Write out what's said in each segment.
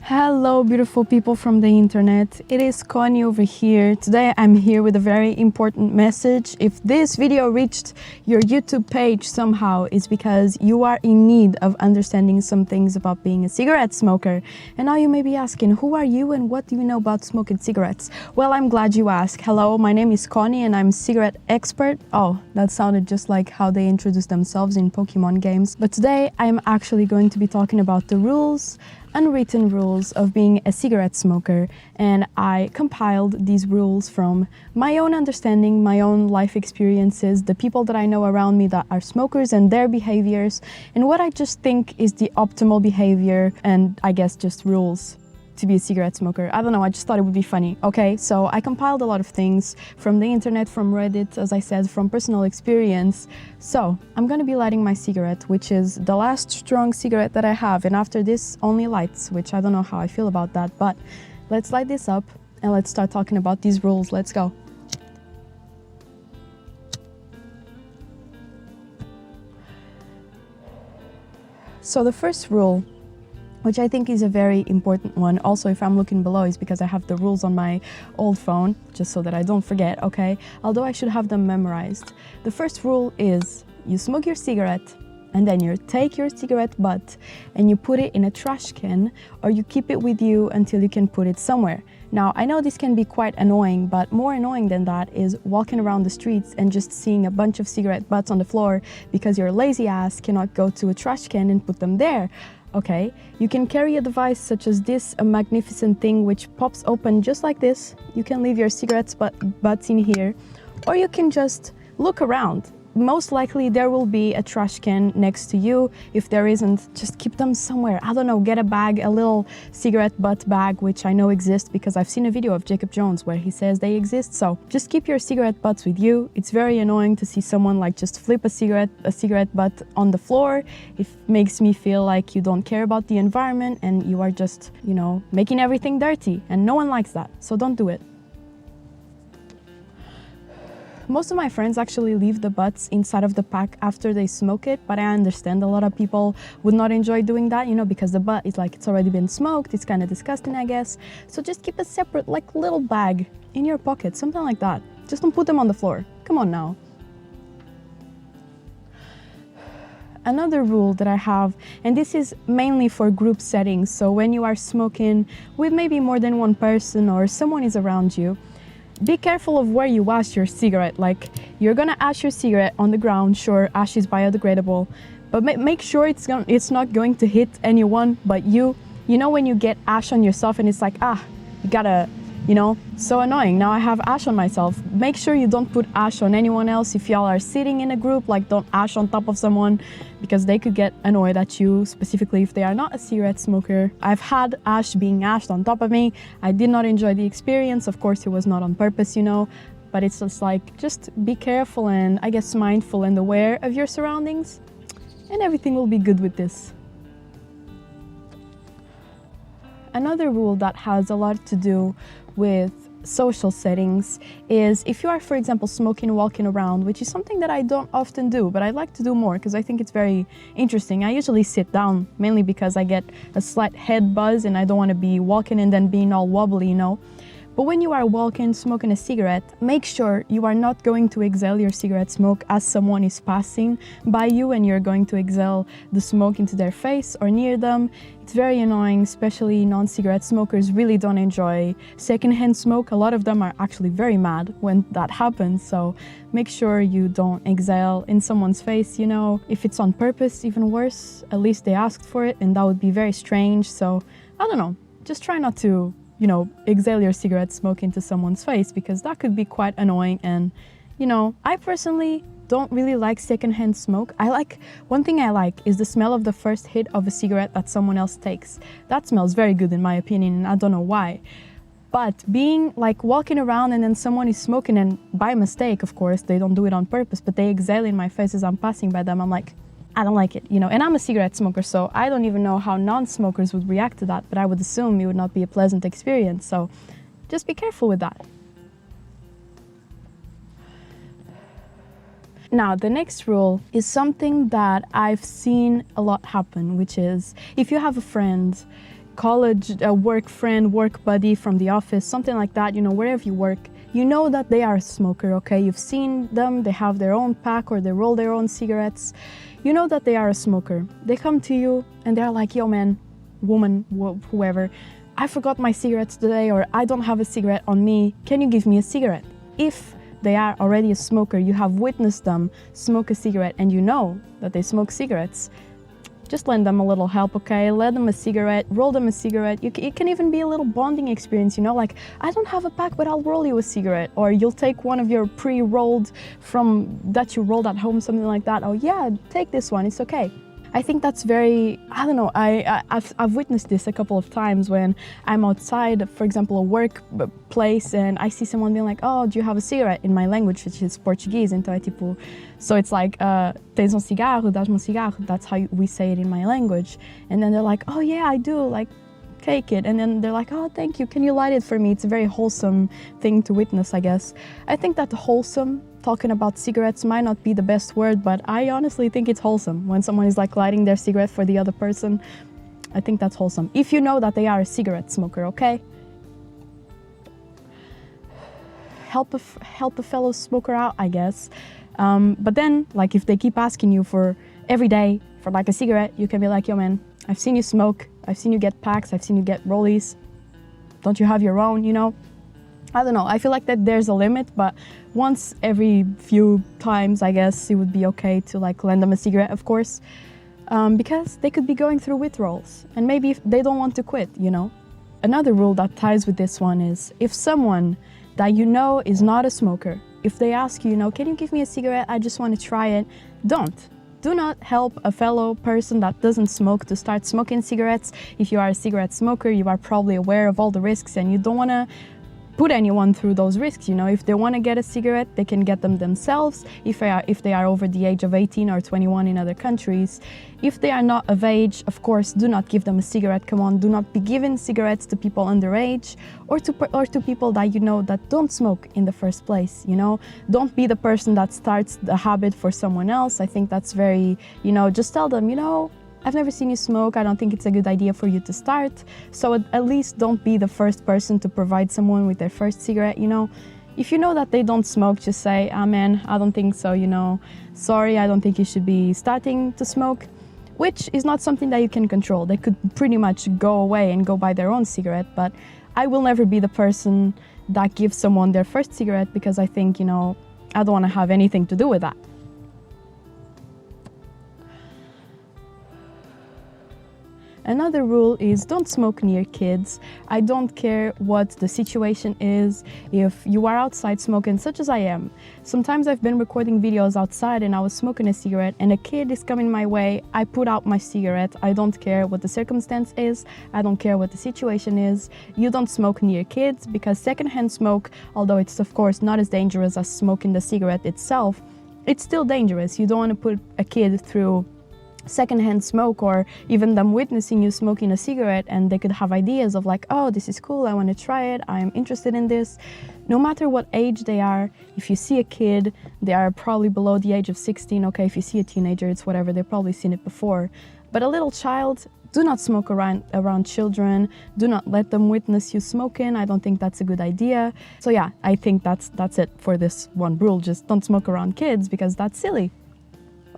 Hello, beautiful people from the internet. It is Connie over here. Today I'm here with a very important message. If this video reached your YouTube page somehow, it's because you are in need of understanding some things about being a cigarette smoker. And now you may be asking, who are you and what do you know about smoking cigarettes? Well, I'm glad you asked. Hello, my name is Connie and I'm a cigarette expert. Oh, that sounded just like how they introduce themselves in Pokemon games. But today I'm actually going to be talking about the unwritten rules of being a cigarette smoker, and I compiled these rules from my own understanding, my own life experiences, the people that I know around me that are smokers and their behaviors, and what I just think is the optimal behavior and I guess just rules to be a cigarette smoker. I don't know, I just thought it would be funny. Okay, so I compiled a lot of things from the internet, from Reddit, as I said, from personal experience. So I'm gonna be lighting my cigarette, which is the last strong cigarette that I have, and after this only lights, which I don't know how I feel about that, but let's light this up and let's start talking about these rules. Let's go. So the first rule, which I think is a very important one, also if I'm looking below, is because I have the rules on my old phone, just so that I don't forget, okay? Although I should have them memorized. The first rule is you smoke your cigarette and then you take your cigarette butt and you put it in a trash can, or you keep it with you until you can put it somewhere. Now, I know this can be quite annoying, but more annoying than that is walking around the streets and just seeing a bunch of cigarette butts on the floor because your lazy ass cannot go to a trash can and put them there. Okay, you can carry a device such as this, a magnificent thing which pops open just like this. You can leave your cigarettes butts in here, or you can just look around. Most likely there will be a trash can next to you. If there isn't, just keep them somewhere. I don't know, get a bag, a little cigarette butt bag, which I know exists because I've seen a video of Jacob Jones where he says they exist. So just keep your cigarette butts with you. It's very annoying to see someone like just flip a cigarette butt on the floor. It makes me feel like you don't care about the environment and you are just, you know, making everything dirty, and no one likes that. So don't do it. Most of my friends actually leave the butts inside of the pack after they smoke it, but I understand a lot of people would not enjoy doing that, you know, because the butt is like, it's already been smoked, it's kind of disgusting, I guess. So just keep a separate, like, little bag in your pocket, something like that. Just don't put them on the floor. Come on now. Another rule that I have, and this is mainly for group settings, so when you are smoking with maybe more than one person or someone is around you, be careful of where you ash your cigarette. Like, you're gonna ash your cigarette on the ground. Sure, ash is biodegradable, but make sure it's not going to hit anyone but you. You know when you get ash on yourself and it's like, you gotta, you know, so annoying. Now I have ash on myself. Make sure you don't put ash on anyone else. If y'all are sitting in a group, like, don't ash on top of someone because they could get annoyed at you, specifically if they are not a cigarette smoker. I've had ash being ashed on top of me. I did not enjoy the experience. Of course, it was not on purpose, you know, but it's just like, just be careful and I guess mindful and aware of your surroundings, and everything will be good with this. Another rule that has a lot to do with social settings is if you are, for example, smoking walking around, which is something that I don't often do, but I like to do more because I think it's very interesting. I usually sit down, mainly because I get a slight head buzz and I don't want to be walking and then being all wobbly, you know. But when you are walking, smoking a cigarette, make sure you are not going to exhale your cigarette smoke as someone is passing by you and you're going to exhale the smoke into their face or near them. It's very annoying, especially non-cigarette smokers really don't enjoy secondhand smoke. A lot of them are actually very mad when that happens, so make sure you don't exhale in someone's face, you know. If it's on purpose, even worse, at least they asked for it and that would be very strange. So, I don't know, just try not to, you know, exhale your cigarette smoke into someone's face because that could be quite annoying. And, you know, I personally don't really like secondhand smoke. One thing I like is the smell of the first hit of a cigarette that someone else takes. That smells very good in my opinion, and I don't know why. But being like walking around and then someone is smoking and by mistake, of course, they don't do it on purpose, but they exhale in my face as I'm passing by them, I'm like, I don't like it, you know, and I'm a cigarette smoker, so I don't even know how non-smokers would react to that, but I would assume it would not be a pleasant experience, so just be careful with that. Now, the next rule is something that I've seen a lot happen, which is if you have a friend college, a work friend, work buddy from the office, something like that, you know, wherever you work, you know that they are a smoker, okay? You've seen them, they have their own pack or they roll their own cigarettes. You know that they are a smoker. They come to you and they're like, yo man, woman, whoever, I forgot my cigarettes today, or I don't have a cigarette on me, can you give me a cigarette? If they are already a smoker, you have witnessed them smoke a cigarette and you know that they smoke cigarettes, just lend them a little help, okay? Let them a cigarette, roll them a cigarette. It can even be a little bonding experience, you know, like, I don't have a pack, but I'll roll you a cigarette. Or you'll take one of your pre-rolled from that you rolled at home, something like that. Oh yeah, take this one, it's okay. I think that's very, I don't know, I've witnessed this a couple of times when I'm outside, for example, a workplace, and I see someone being like, oh, do you have a cigarette? In my language, which is Portuguese, então é tipo, so it's like, tens cigarro, dás-me cigarro, that's how we say it in my language. And then they're like, oh yeah, I do, like, take it. And then they're like, oh, thank you, can you light it for me? It's a very wholesome thing to witness, I guess. I think that wholesome, talking about cigarettes, might not be the best word, but I honestly think it's wholesome. When someone is like lighting their cigarette for the other person, I think that's wholesome. If you know that they are a cigarette smoker, okay? Help a fellow smoker out, I guess. But then, like, if they keep asking you for every day for like a cigarette, you can be like, yo man, I've seen you smoke, I've seen you get packs, I've seen you get rollies. Don't you have your own, you know? I don't know, I feel like that there's a limit, but once every few times, I guess, it would be okay to like lend them a cigarette, of course, because they could be going through withdrawals, and maybe if they don't want to quit, you know? Another rule that ties with this one is, if someone that you know is not a smoker, if they ask you, you know, can you give me a cigarette, I just want to try it, don't. Do not help a fellow person that doesn't smoke to start smoking cigarettes. If you are a cigarette smoker, you are probably aware of all the risks and you don't want to put anyone through those risks, you know. If they want to get a cigarette, they can get them themselves if they are over the age of 18 or 21 in other countries. If they are not of age, of course, do not give them a cigarette. Come on, do not be giving cigarettes to people underage or to people that you know that don't smoke in the first place, you know. Don't be the person that starts the habit for someone else. I think that's very, you know, just tell them, you know, I've never seen you smoke, I don't think it's a good idea for you to start. So at least don't be the first person to provide someone with their first cigarette, you know. If you know that they don't smoke, just say, ah man, I don't think so, you know. Sorry, I don't think you should be starting to smoke. Which is not something that you can control. They could pretty much go away and go buy their own cigarette, but I will never be the person that gives someone their first cigarette because I think, you know, I don't want to have anything to do with that. Another rule is don't smoke near kids. I don't care what the situation is. If you are outside smoking, such as I am, sometimes I've been recording videos outside and I was smoking a cigarette and a kid is coming my way, I put out my cigarette. I don't care what the circumstance is. I don't care what the situation is. You don't smoke near kids because secondhand smoke, although it's of course not as dangerous as smoking the cigarette itself, it's still dangerous. You don't want to put a kid through secondhand smoke or even them witnessing you smoking a cigarette and they could have ideas of like, oh, this is cool, I want to try it, I'm interested in this. No matter what age they are, if you see a kid, they are probably below the age of 16, okay, if you see a teenager, it's whatever, they've probably seen it before. But a little child, do not smoke around children, do not let them witness you smoking, I don't think that's a good idea. So yeah, I think that's it for this one rule, just don't smoke around kids because that's silly.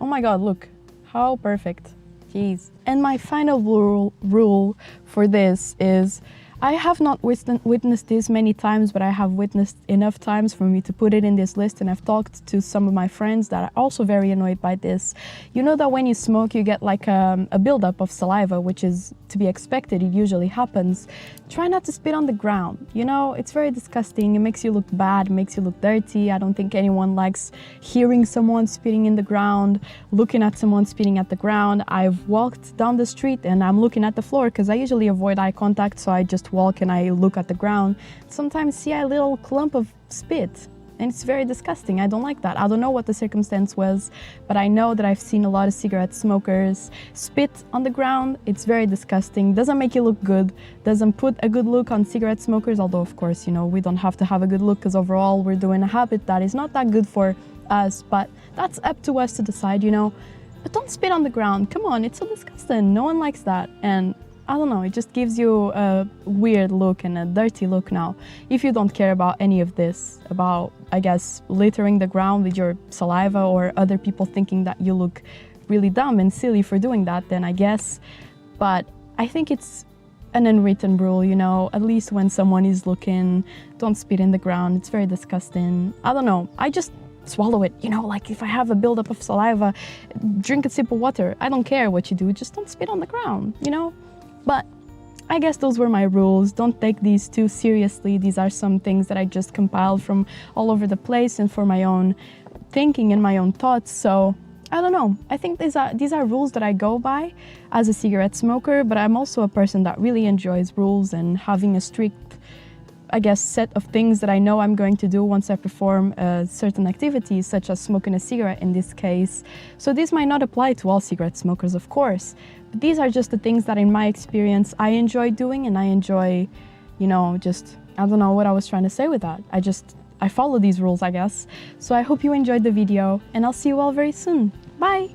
Oh my god, look. How perfect. Jeez. And my final rule for this is, I have not witnessed this many times, but I have witnessed enough times for me to put it in this list, and I've talked to some of my friends that are also very annoyed by this. You know that when you smoke, you get like a buildup of saliva, which is to be expected, it usually happens. Try not to spit on the ground, you know, it's very disgusting, it makes you look bad, it makes you look dirty. I don't think anyone likes hearing someone spitting in the ground, looking at someone spitting at the ground. I've walked down the street and I'm looking at the floor because I usually avoid eye contact, so I just walk and I look at the ground. Sometimes see a little clump of spit and it's very disgusting. I don't like that. I don't know what the circumstance was, but I know that I've seen a lot of cigarette smokers spit on the ground. It's very disgusting. Doesn't make you look good. Doesn't put a good look on cigarette smokers, although of course, you know, we don't have to have a good look because overall we're doing a habit that is not that good for us, but that's up to us to decide, you know. But don't spit on the ground. Come on, it's so disgusting. No one likes that. And I don't know, it just gives you a weird look and a dirty look now. If you don't care about any of this, about, I guess, littering the ground with your saliva or other people thinking that you look really dumb and silly for doing that, then I guess. But I think it's an unwritten rule, you know, at least when someone is looking, don't spit in the ground, it's very disgusting. I don't know, I just swallow it, you know, like if I have a buildup of saliva, drink a sip of water. I don't care what you do, just don't spit on the ground, you know? But I guess those were my rules. Don't take these too seriously. These are some things that I just compiled from all over the place and for my own thinking and my own thoughts. So I don't know. I think these are rules that I go by as a cigarette smoker, but I'm also a person that really enjoys rules and having a strict, I guess, set of things that I know I'm going to do once I perform certain activities, such as smoking a cigarette in this case. So this might not apply to all cigarette smokers, of course. But these are just the things that in my experience I enjoy doing, and I enjoy, you know, just, I don't know what I was trying to say with that. I follow these rules, I guess. So I hope you enjoyed the video, and I'll see you all very soon. Bye!